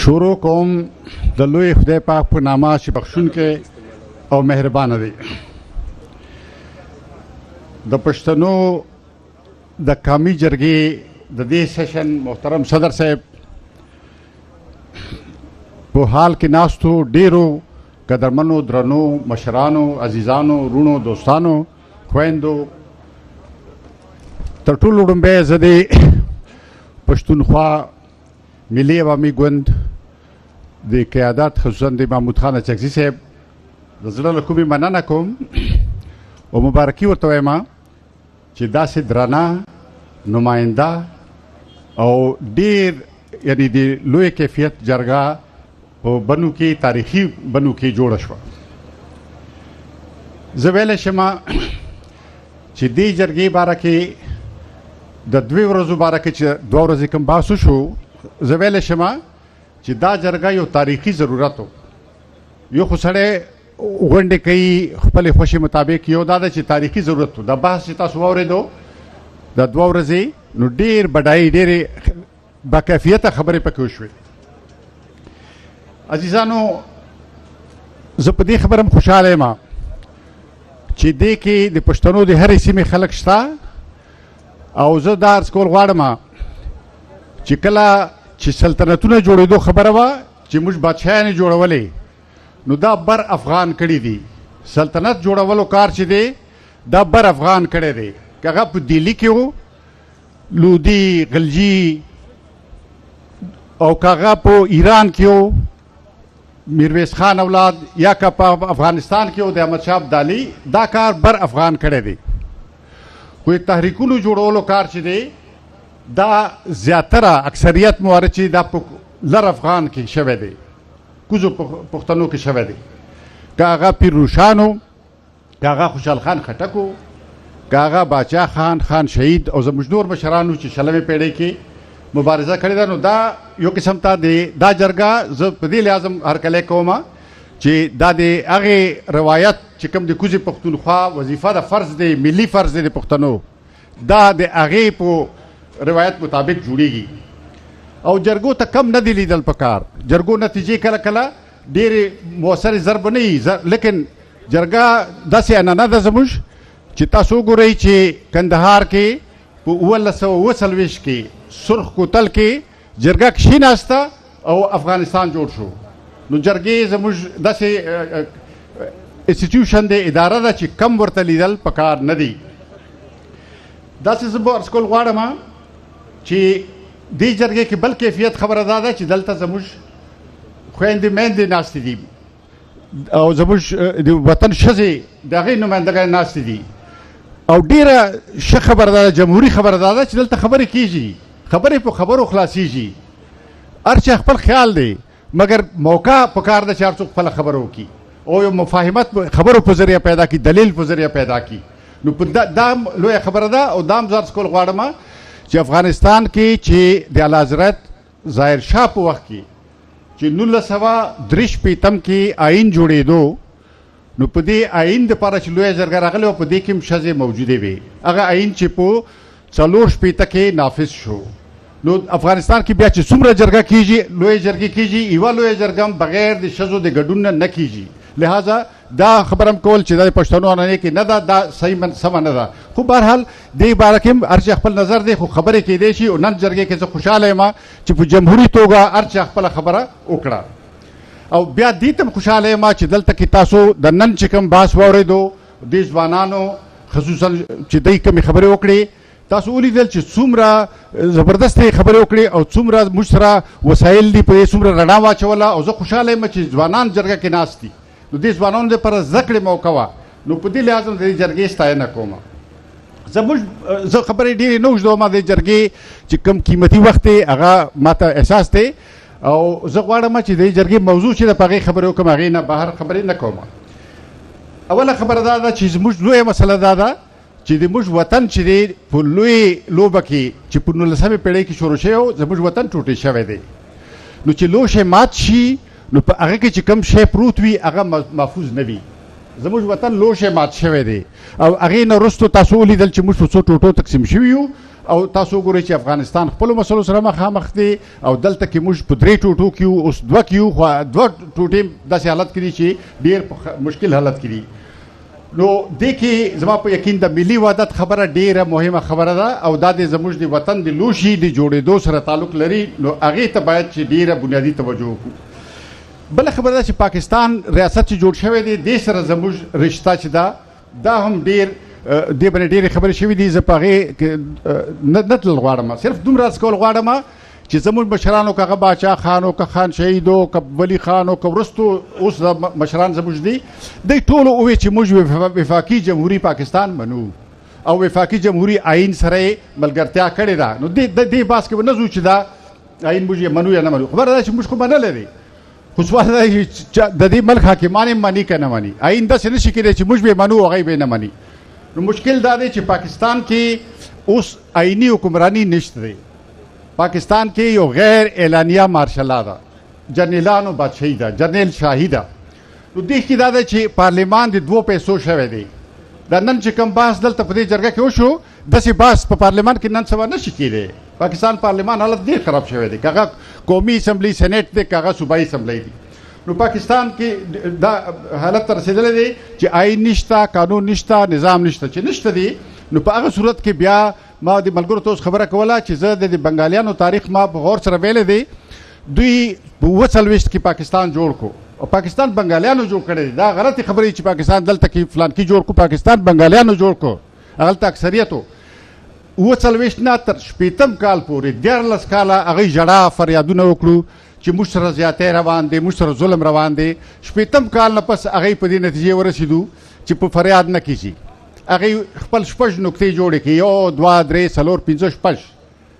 شروع کوم د لوی خدای پاک په نامه چې بخښونکی او مهربانه دی. د پښتنو د قومي جرګې د دې سیشن محترم صدر صاحب په حال کې ناستو ډیرو قدرمنو درنو مشرانو عزیزانو رونو دوستانو خويندو تر ټولو وړاندې زه د پښتونخوا ملي عوامي ګوند د قیادت خصوصا د محمود خان اچکزي صاحب د زړه له کومې مننه کوم او مبارکي ورته وایم چې داسې درانه نماینده او ډیر یعنی د لوی کیفیت جرګه په بنو کې تاریخي بنو کې جوړه شوه. زه ویلی شم چې دې جرګې باره کې د 2 ورځو باره کې چې 2 ورځې کوم بحث وشو زه ویلی شم چې دا جرګه یو تاریخي ضرورت و. یو خو سړی غونډې کوي خپلې خوښې مطابق یو دا ده چې تاریخي ضرورت و. دا بحث چې تاسو واورېدو دا 2 ورځې نو ډېر بډایي ډېرې باکیفیته خبرې پکې وشوې. عزیزانو زه په دې خبره هم خوشحاله یم چې دې کې د پښتنو د هرې سیمې خلک شته او زه دا عرض کول غواړم چې کله چې سلطنتونه جوړېدو خبره وه چې موږ بادشاهانې جوړولې نو دا بر افغان کړي دي. سلطنت جوړولو کار چې دی دا بر افغان کړی دی. که هغه په دهلي کې و لودي غلجي او که هغه په ایران کې و میرویس خان اولاد یا که په افغانستان کې و د احمدشاه ابدالي دا کار بر افغان کړی دی. خو تحریکونو جوړولو کار چې دی دا زیاتره اکثریت موارد چې دا په لر افغان کې شوی دی کوزو پښتنو کې شوی دی. که هغه پیر روشانو که هغه خوشحال خان خټکو که هغه باچا خان شهید او زموږ نور مشرانو چې 20مې پیړۍ کې مبارزه کړې ده نو دا یو قسم ته دا جرګه زه په دې لحاظ هرکلی کوم چې دا د هغې روایت چې کوم د کوزې پښتونخوا وظیفه ده فرض دی ملي فرض دی د پښتنو دا د هغې په روایت مطابق جوړیږي او جرګو ته کم نه دی لیدل پکار. جرګو نتیجې کله کله ډېرې مؤثرې ضرب نه وي لیکن جرګه داسې عنعنه ده زموږ چې تاسو وګورئ چې کندهار کې په 1940 کې سرخ کوتل کې جرګه کښېناسته او افغانستان جوړ شو. نو جرګې زموږ داسې انسټیټیوشن دی اداره ده چې کم ورته لیدل پکار نه دی. داسې زه به عرض کول غواړم چې دې جرګې کې بل کیفیت خبره دا ده چې دلته زموږ خویندې میندې ناستې دي او زموږ د وطن ښځې د هغې نمایندګان ناستې دي او ډېره ښه خبره دا ده جمهوري خبره دا ده چې دلته خبرې کېږي خبرې په خبرو خلاصېږي. هر چا خپل خیال دی مګر موقع پکار ده چې هر څوک خپله خبره وکړي او یو مفاهمت خبرو په ذریعه پیدا کړي دلیل په ذریعه پیدا کړي. نو دا لویه خبره ده او دا هم زه عرض کول غواړم چې افغانستان کې چې د اعلی حضرت ظاهر شاه په وخت کې چې 1953 کې آئین جوړېدو نو په دې آئین دپاره چې لویه جرګه راغلې وه په دې کې هم ښځې موجودې وې. هغه آئین چې په 4 کې نافذ شو نو افغانستان کې بیا چې څومره جرګه کېږي لویه جرګې کېږي یوه لویه جرګه هم بغیر د ښځو د ګډون نه کېږي. لہذا دا خبره هم کول چې دا د پښتنو عنعنې کې نه ده دا صحیح سمه نه ده. خو بهرحال دې باره کې هم هر چا خپل نظر دی خو خبرې کېدی شي او نن جرګې کې زه خوشحاله یم چې په جمهوري توګه هر چا خپله خبره وکړه او بیا دې ته هم خوشحاله یم چې دلته کې تاسو د نن چې کوم بحث واورېدو دې ځوانانو خصوصا چې دوی کومې خبرې وکړې تاسو ولیدل چې څومره زبردستې خبرې وکړې او څومره موږ سره وسایل دي په څومره رڼا واچوله او زه خوشحاله یم چې ځوانان جرګه کې ناست دي نو دې ځوانانو دپاره زده کړې موقع وه. نو په دې لحاظ هم د دې جرګې ستاینه کوم. زه خبرې ډېرې نه اوږدوم د جرګې چې کوم قیمتي وخت دی هغه ماته احساس دی او زه غواړم چې د دې جرګې موضوع چې ده په هغې خبرې وکړم هغې نه بهر خبرې نه کوم. اوله خبره دا ده چې زموږ لویه مسله دا ده چې د موږ وطن چې دی په لوی لوبه کې چې په 19مې پیړۍ کې شروع شوی و زموږ وطن ټوټې شوی دی. نو چې لوښی مات شي نو په هغه کې چې کوم شی پروت وي هغه محفوظ نه وي زموږ وطن لوښی مات شوی دی او هغې نه وروستو تاسو ولیدل چې موږ په څو ټوټو تقسیم شوي یو او تاسو وګورئ چې افغانستان خپلو مسلو سره مخامخ دی او دلته کې موږ په 3 ټوټو کې یو اوس 2 کې یو خو 2 ټوټې داسې حالت کې دي چې ډېر په مشکل حالت کې دي نو دې کې زما په یقین د ملي وحدت خبره ډېره مهمه خبره ده او دا د زموږ د وطن د لوښي د جوړېدو سره تعلق لري نو هغې ته باید چې ډېره بنیادي توجه وکړو بله خبره ده چې پاکستان ریاست چې جوړ شوی دی دې سره زموږ رشته چې ده دا هم ډېر دې باندې ډېرې خبرې شوي دي زه په هغې نه تلل غواړم صرف دومره عرض کول غواړم چې زموږ مشرانو که هغه باچا خان او که خان شهید او که ولی خان او که وروستو اوس د مشران زموږ دي دوی ټولو وویل چې موږ وفاقي جمهوري پاکستان منو او وفاقي جمهوري آئین سره یې ملګرتیا کړې ده نو دې بحث کې به نه ځو چې دا آئین موږ یې منو یا نه منو خبره ده چې موږ خو منلی دی خو سوال دا چې د دې ملک حاکمان یې مني که نه مني آئین داسې نه شي کېدی چې موږ به یې منو هغوی به یې نه مني نو مشکل دا دی چې پاکستان کې اوس آئینی حکمرانی نشته دی پاکستان کې یو غیر اعلانیه مارشلا ده جنرالانو بادشاهي ده جنرال شاهي ده نو دې کې دا ده چې پارلیمان د 2 پیسو شوی دی دا نن چې کوم بحث دلته په دې جرګه کې وشو داسې بحث په پارلیمان کې نن سبا نه شي کېدی پاکستان پارلیمان حالت ډېر خراب شوی دی که هغه قومي اسمبلی سینیټ دی که هغه صوبایي اسمبلی دی نو پاکستان کې دا حالت ته رسېدلی دی چې آئین نشته قانون نشته نظام نشته چې نشته دی نو په هغه صورت کې بیا ما د ملګرو ته اوس خبره کوله چې زه د بنګالیانو تاریخ ما په غور سره ویلی دی دوی په 47 کې پاکستان جوړ کو او پاکستان بنګالیانو جوړ کړی دی دا غلطي خبرې چې پاکستان دلته کې فلانکي جوړ کو پاکستان بنګالیانو جوړ کو هغلته اکثریت و 47 نه تر 80 کال پورې 14 کاله هغوی ژړا فریادونه وکړو چې موږ سره زیاتی روان دی موږ سره ظلم روان دی 80 کال نه پس هغوی په دې نتیجې ورسېدو چې په فریاد نه کیږي هغوی خپل 6 نقطې جوړې کړي 1 2 3 4 5 6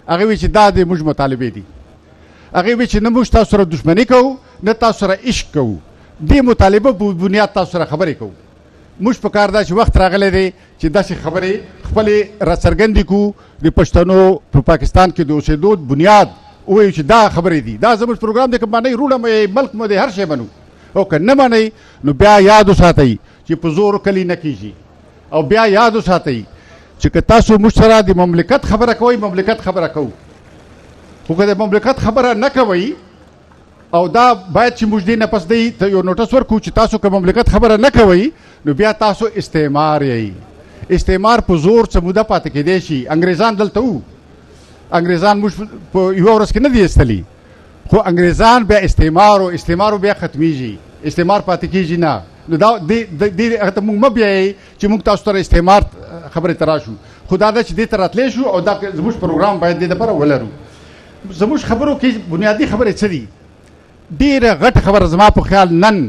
هغوی وایي چې دا د موږ مطالبې دي هغوی وایي چې نه موږ تاسو سره دښمني کوو نه تاسو سره عشق کوو دې مطالبه په بنیاد تاسو سره خبرې کوو موږ په کار دا چې وخت راغلی دی چې داسې خبرې خپلې راڅرګندې کړو د پښتنو په پاکستان کې د اوسېدو بنیاد ووایو چې دا خبرې دي دا زموږ پروګرام دی که منئ روڼه مې ملک مو دی هر شی منو او که نه منئ نو بیا یاد وساتئ چې په زور کلي نه کیږي او بیا یاد وساتئ چې که تاسو موږ سره د مملکت خبره کوئ مملکت خبره کوو خو که د مملکت خبره نه کوئ او دا باید چې موږ دې نه پس دی ته یو نوټس ورکړو چې تاسو که مملکت خبره نه کوئ نو بیا تاسو استعمار یئ استعمار په زور څه موده پاتې کېدی شي انګریزان دلته وو انګریزان موږ په یوه ورځ کې نه دي ایستلي خو انګریزان بیا استعمارو بیا ختمیږي استعمار پاتې کېږي نه نو دا دې هغه ته موږ مه بیایئ چې موږ تاسو سره استعمار خبرې ته راشو خو دا ده چې دې ته راتلی شو او دا زموږ پروګرام باید دې دپاره ولرو زموږ خبرو کې بنیادي خبرې څه دي ډېره غټه خبره زما په خیال نن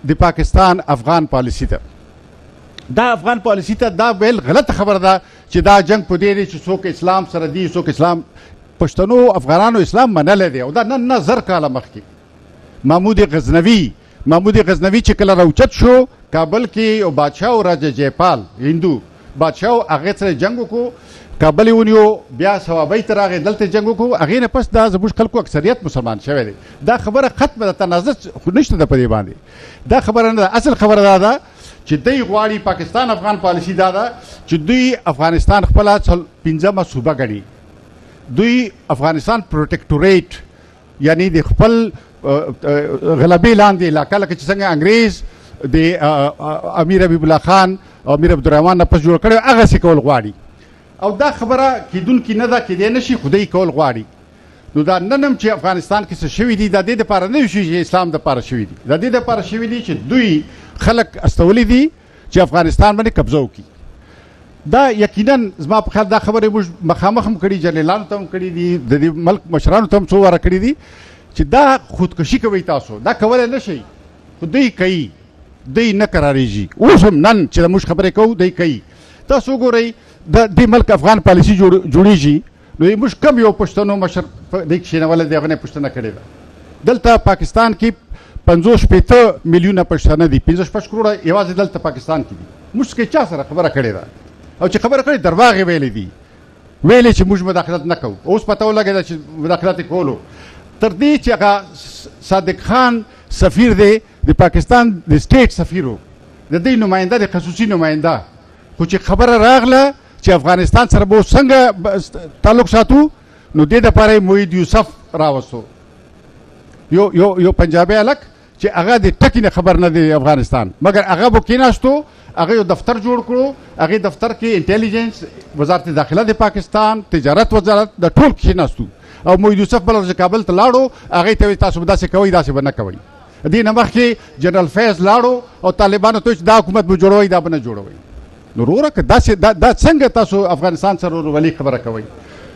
د پاکستان افغان پالیسي ده دا افغان پالیسي ته دا ویل غلطه خبره ده چې دا جنگ په دې دی چې څوک اسلام سره دي څوک اسلام پښتنو افغانانو اسلام منلی دی او دا نن نه 1000 کاله مخکې محمود غزنوي چې کله راوچت شو کابل کې یو بادشاه و راجا جیپال هندو بادشاه و هغې سره جنګ وکړو کابل یې ونیو بیا صوابۍ ته راغی دلته جنګ وکړو هغې نه پس دا زموږ خلکو اکثریت مسلمان شوی دی دا خبره ختمه ده تنازع خو نشته ده په دې باندې دا خبره نه ده اصل خبره دا ده چې دوی غواړي پاکستان افغان پالیسي دا ده چې دوی افغانستان خپله 5مه صوبه ګڼي دوی افغانستان پروټیکټوریټ یعنی د خپل غلبې لاندې علاقه لکه چې څنګه انګریز د امیر حبیب الله خان او امیر عبدالرحمن نه پس جوړ کړی هغسې کول غواړي او دا خبره کیدونکې نه ده کیدی نه شي خو دوی کول غواړي نو دا نن هم چې افغانستان کې څه شوي دي دا دې دپاره نه شي چې اسلام دپاره شوي دي دا دې دپاره شوي دي چې دوی خلک استولی دي چې افغانستان باندې قبضه وکړي دا یقینا زما په خیال دا خبرې موږ مخامخ هم کړي جنرالانو ته هم کړي دي د دې ملک مشرانو ته هم څو واره کړي دي چې دا خودکشي کوئ تاسو دا کولی نه شئ خو دوی کوي دوی نه قراریږي اوس هم نن چې موږ خبرې کوو دوی کوي تاسو وګورئ د دې ملک افغان پالیسي جوړیږي نو موږ کم یو پښتنو مشر دی کښېنولی دی هغه نه پوښتنه کړې ده دلته پاکستان کې 50 میلیونه پښتانه دي 55 کروړه یوازې دلته پاکستان کې دي موږ کې چا سره خبره کړې ده او چې خبره کړې درواغ یې ویلې دي ویلې چې موږ مداخلت نه کوو اوس پته ولګېده چې مداخلت یې کولو تر دې چې هغه صادق خان سفیر دی د پاکستان د سټیټ سفیر و د دې نماینده د خصوصي نماینده خو چې خبره راغله چې افغانستان سره به څنګه تعلق ساتو نو دې دپاره یې محید یوسف راوستو یو پنجابی هلک چې هغه د ټکي نه خبر نه دی افغانستان مګر هغه به کېناستو هغه یو دفتر جوړ کړو هغې دفتر کې انټیلیجنس وزارت داخله د پاکستان تجارت وزارت د ټول کېناستو او محید یوسف بله ورځ کابل ته لاړو هغې ته وایي تاسو به داسې کوئ داسې به نه کوئ دې نه مخکې جنرال فیض لاړو او طالبانو ته چې دا حکومت به جوړوئ دا به نه جوړوئ نو وروره که داسې دا څنګه تاسو افغانستان سره ورولي خبره کوئ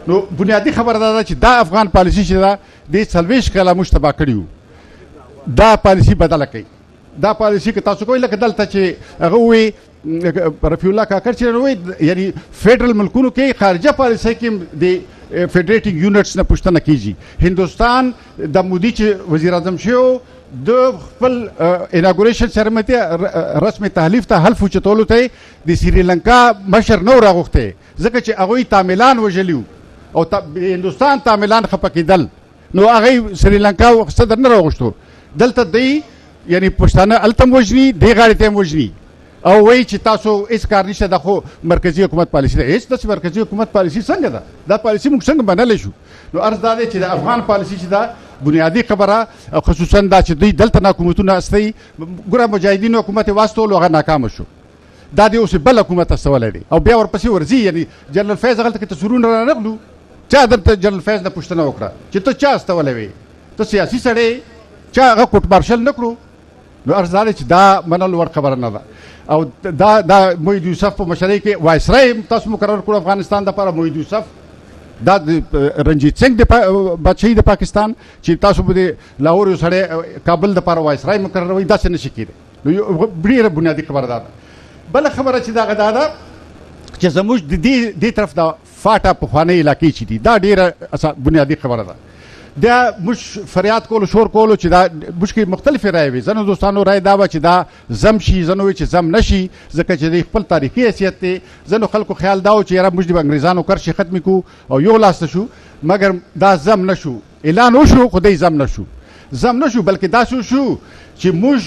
نو بنیادي خبره دا ده چې دا افغان پالیسي چې ده دې 40 کاله موږ تباه کړي وو دا پالیسي بدله کوي دا پالیسي که تاسو کوئ لکه دلته چې هغه ووایي رفیع الله کاکړ چې وایي یعنی فیډرل ملکونو کې خارجه پالیسۍ کې د فیډریټینګ یونټس نه پوښتنه کیږي هندوستان د مودي چې وزیر اعظم شو د خپل اناګوریشن سرمنۍ رسم تحلیف ته حلف اوچتولو ته د سریلنکا مشر نه راغوښتی ځکه چې هغوی تاملان وژلي او هندوستان تاملان خفه کېدل نو هغوی سریلنکا صدر نه راغوښتو دلته دی یعنی پښتانه هلته هم وژني دې غاړې ته هم وژني او وایي چې تاسو هېڅ کار نشته دا خو مرکزي حکومت پالیسي ده هېڅ داسې مرکزي حکومت پالیسي څنګه ده دا پالیسي موږ څنګه منلی شو نو عرض دا دی چې د افغان پالیسي چې ده بنیادي خبره خصوصا دا چې دوی دلته حکومتونه استوي ګوره مجاهدینو حکومت یې واستولو هغه ناکامه شو دا دی اوس بل حکومت استولی دی او بیا ورپسې ورځي یعنی جنرال فیض هغلته کې تصویرونه رانغلو چا دلته جنرال فیض نه پوښتنه وکړه چې ته چا استولی وې ته سیاسي سړی چا هغه کوټ مارشل نه کړو نو عرض دا دی چې دا منلو وړ خبره نه ده او دا محید یوسف په مشرۍ کې وایسرای تاسو مقرر کړو افغانستان دپاره محید یوسف دا رنجیت سنګ د بادشاهي د پاکستان چې تاسو به د لاهور یو سړی کابل دپاره وایسرای مقرروئ داسې نشي کېدی نو ډېره بنیادي خبره دا ده بله خبره چې دغه دا ده چې زموږ د دې طرف د فاټا پخوانۍ علاقې چې دي دا ډېره بنیادي خبره ده دا موږ فریاد کولو شور کولو چې دا موږ کې مختلفې رایې وي ځینو دوستانو رایې دا وه چې دا ضم شي ځینو وایي چې ضم نه شي ځکه چې د خپل تاریخي حیثیت دی ځینو خلکو خیال دا و چې یاره موږ د انګریزانو کرښې ختمې کړو او یو لاس ته شو مګر دا ضم نه شو اعلان وشو خو دی ضم نه شو بلکې داسې شو چې موږ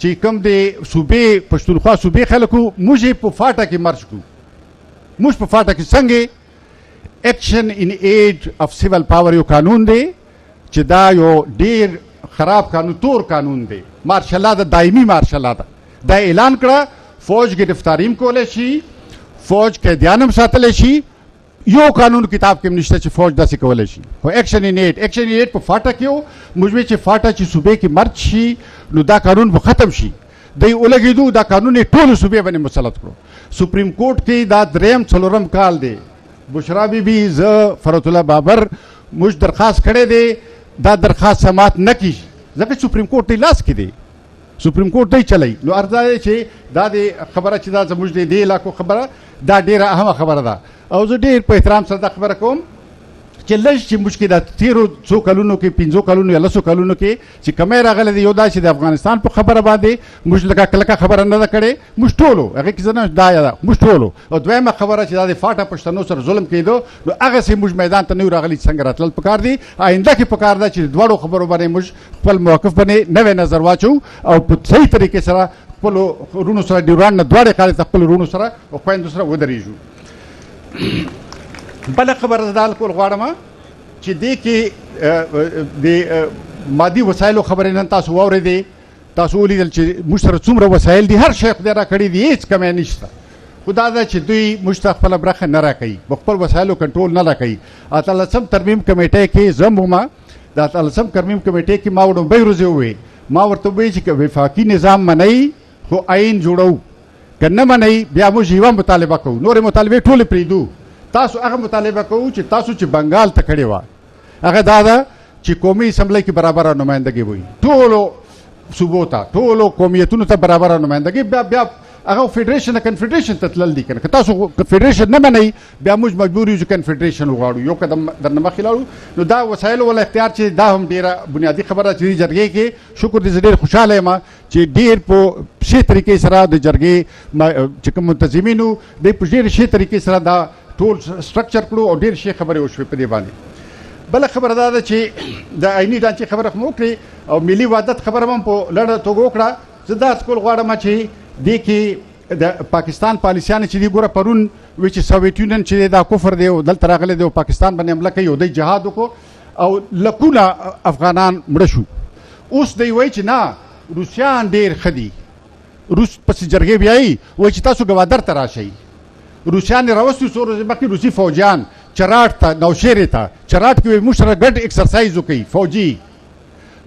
چې کوم د صوبې پښتونخوا صوبې خلک وو موږ یې په فاټا کې مرج کړو موږ په فاټا کې څنګه ایکشن ان ایډ اف سیول پاور یو قانون دی چې دا یو ډیر خراب قانون تور قانون دی مارشل لا ده دایمي مارشل لا ده دا اعلان کړه فوج گرفتاریم کولی شي فوج قیدیان هم ساتلی شي یو قانون کتاب کې نشته چې فوج داسې کولی شي خو ایکشن ان ایډ په فاټا کې و موږ وایو چې فاټا چې صوبې کې مرج شي نو دا قانون به ختم شي دی ولګېدو دا قانون یې ټولو صوبې باندې مسلط کړو سپریم کورټ کې دا دریم څلورم کال دی بشرا بیبي زه فرات الله بابر موږ درخواست کړی دی دا درخواست سماعت نه کیږي ځکه سپریم کورټ دی لاس کې دی سپریم کورټ دی چلی نو عرض دا دی چې دا د خبره چې دا زموږ د دې علاقو خبره دا ډېره اهمه خبره ده او زه ډېر په احترام سره دا خبره کوم چې لږ چې موږ کې د تېرو څو کلونو کې 5 کلونو یا 10 کلونو کې چې کمی راغلی دی یو دا چې د افغانستان په خبره باندې موږ لکه کلکه خبره نه ده کړې موږ ټولو هغې کې زه نه دا یاده موږ ټولو او دویمه خبره چې دا د فاټا پښتنو سره ظلم کېدو نو هغسې موږ میدان ته نه یو راغلي څنګه راتلل پکار دي آینده کې پکار ده چې د دواړو خبرو باندې موږ خپل موقف باندې نوی نظر واچو او په صحیح طریقې سره خپلو وروڼو سره ډیورانډ نه دواړې خاړې ته خپلو وروڼو سره او خویندو سره ودرېږو بله خبره زه دا کول غواړم چې دې کې د مادي وسایلو خبرې نن تاسو واورېدې تاسو ولیدل چې موږ سره څومره وسایل دي هر شی خدای راکړي دي هېڅ کمی نشته خو دا ده چې دوی موږ ته خپله برخه نه راکوي خپل وسایلو کنټرول نه راکوي اتلسم ترمیم کمیټۍ کې زه هم ومه د اتلسم ترمیم کمیټۍ کې ما وړومبۍ ورځې وویل ما ورته وویل چې وفاقي نظام منئ خو آئین جوړو که نه منئ بیا موږ یوه مطالبه کوو نورې مطالبې ټولې پرېږدو تاسو هغه مطالبه کوو چې تاسو چې بنګال ته کړې وه هغه دا ده چې قومي اسمبلی کې برابره نمایندګي وي ټولو صوبو ته ټولو قومیتونو ته برابره نمایندګي بیا هغه فیډریشن نه کنفیډریشن ته تلل دي که تاسو فیډریشن نه منئ بیا موږ مجبور یو چې کنفیډریشن وغواړو یو قدم درنه مخکې لاړو نو دا وسایلو والا اختیار چې دا هم ډېره بنیادي خبره چې دې جرګې کې شکر دې زه ډېر خوشحاله یم چې ډېر په ښې طریقې سره د جرګې چې کوم منتظمینو دوی په ډېر ښې طریقې سره دا ټول سټرکچر کړو او ډېر ښې خبرې وشوې په دې باندې بله خبره دا ده چې د آئیني ډانچې خبره خو مو وکړې او ملي وحدت خبره هم په لړه توګه وکړه زه دا کول غواړم چې دې کې د پاکستان پالیسیان چې دی ګوره پرون وی چې سوویت یونین چې دا کفر دی او دلته راغلی دی او پاکستان باندې حمله کوي او دی جهاد وکړو او لکونه افغانان مړه شو. اوس دی وایي چې نه روسیان ډېر ښه دي، روس پسې جرګې بیایي وایي چې تاسو ګوادر ته راشئ. روسیان یې راوستي څو ورځې مخکې روسي فوجیان چراټ ته نوشیرې ته چراټ کې وایي موږ سره ګډ اکسرسایز وکوي فوجي.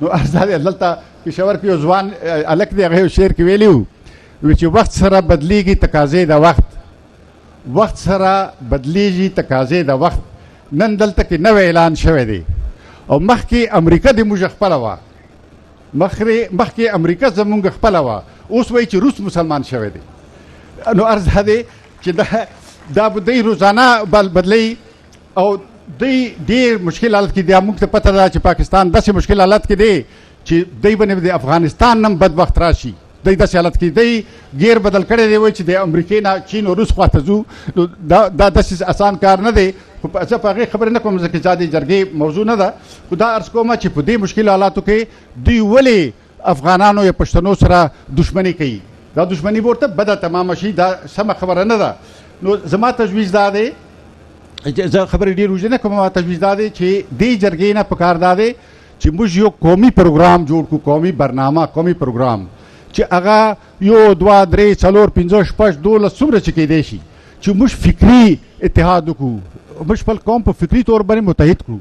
نو عرض دا دی دلته پېښور کې یو ځوان هلک دی هغه یو شعر کې ویلي وو وایي چې وخت سره بدلیږي تقاضې د وخت سره بدلیږي تقاضې د وخت. نن دلته کې نوی اعلان شوی دی او مخکې امریکا د موږ خپله وه، مخکې امریکا زمونږ خپله وه، اوس وایي چې روس مسلمان شوی دی. نو عرض دا دی چې دا به دی روزانه بدلی او دی ډېر مشکل حالت کې دی. موږ ته پته ده چې پاکستان داسې مشکل حالت کې دی چې دی باندې د افغانستان نم بد وخت راشي. دی داسې حالت کې دی غیر بدل کړی دی وایي چې د امریکې نه چین او روس خواته ځو. نو دا داسې اسان کار نه دی. خو زه په هغې خبرې نه کوم ځکه چې دا د جرګې موضوع نه ده. خو دا عرض کومه چې په دې مشکل حالاتو کې دوی ولې افغانانو یا پښتنو سره دښمني کوي. دا دښمني به ورته بده تمامه شي، دا سمه خبره نه ده. نو زما تجویز دا دی، زه خبرې ډېر اوږدې نه کوم، ما تجویز دا دی چې دې جرګې نه پکار دا دی چې موږ یو قومي پروګرام جوړ کړو، قومي برنامه، قومي پروګرام چې هغه 1 2 3 4 5 6 12 څومره چې کېدی شي چې موږ فکري اتحاد وکړو، موږ خپل قوم په فکري طور باندې متحد کړو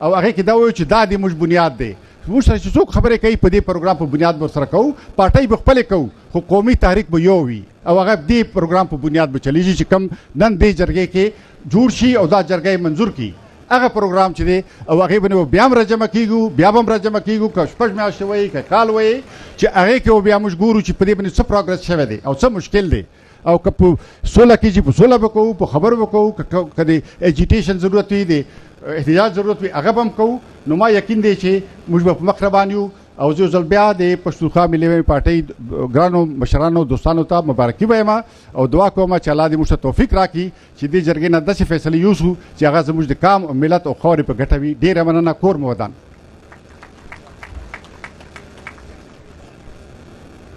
او هغې کې دا وایو چې دا د موږ بنیاد دی. موږ سره چې څوک خبرې کوي په دې پروګرام په بنیاد به ورسره کوو، پارټۍ به خپلې کوو خو قومي تحریک به یو وي او هغه دې پروګرام په بنیاد به چلیږي چې کم نن دې جرګې کې جوړ شي او دا جرګه یې منظور کړي. هغه پروګرام چې دی او هغې باندې بیا هم راجمع کېږو، بیا به هم راجمع کېږو، که 6 میاشتې وایي که کال وایي، چې هغې کې بیا موږ ګورو چې په دې باندې څه پروګرس شوی دی او څه مشکل دی او که په سوله کېږي په سوله به کوو، په خبرو به کوو، که د ایجیټیشن ضرورت وي، د احتجاج ضرورت وي، هغه به هم کوو. نو ما یقین دی چې موږ به په مخ روان یو او زه یو ځل بیا د پښتونخوا ملي پارټۍ ګرانو مشرانو دوستانو ته مبارکي وایم او دعا کوم چې الله دې موږ ته توفیق راکړي چې دې جرګې نه داسې فیصلې یوسو چې هغه زموږ د قام او ملت او خاورې په ګټه وي. ډېره مننه. کور مو ودان.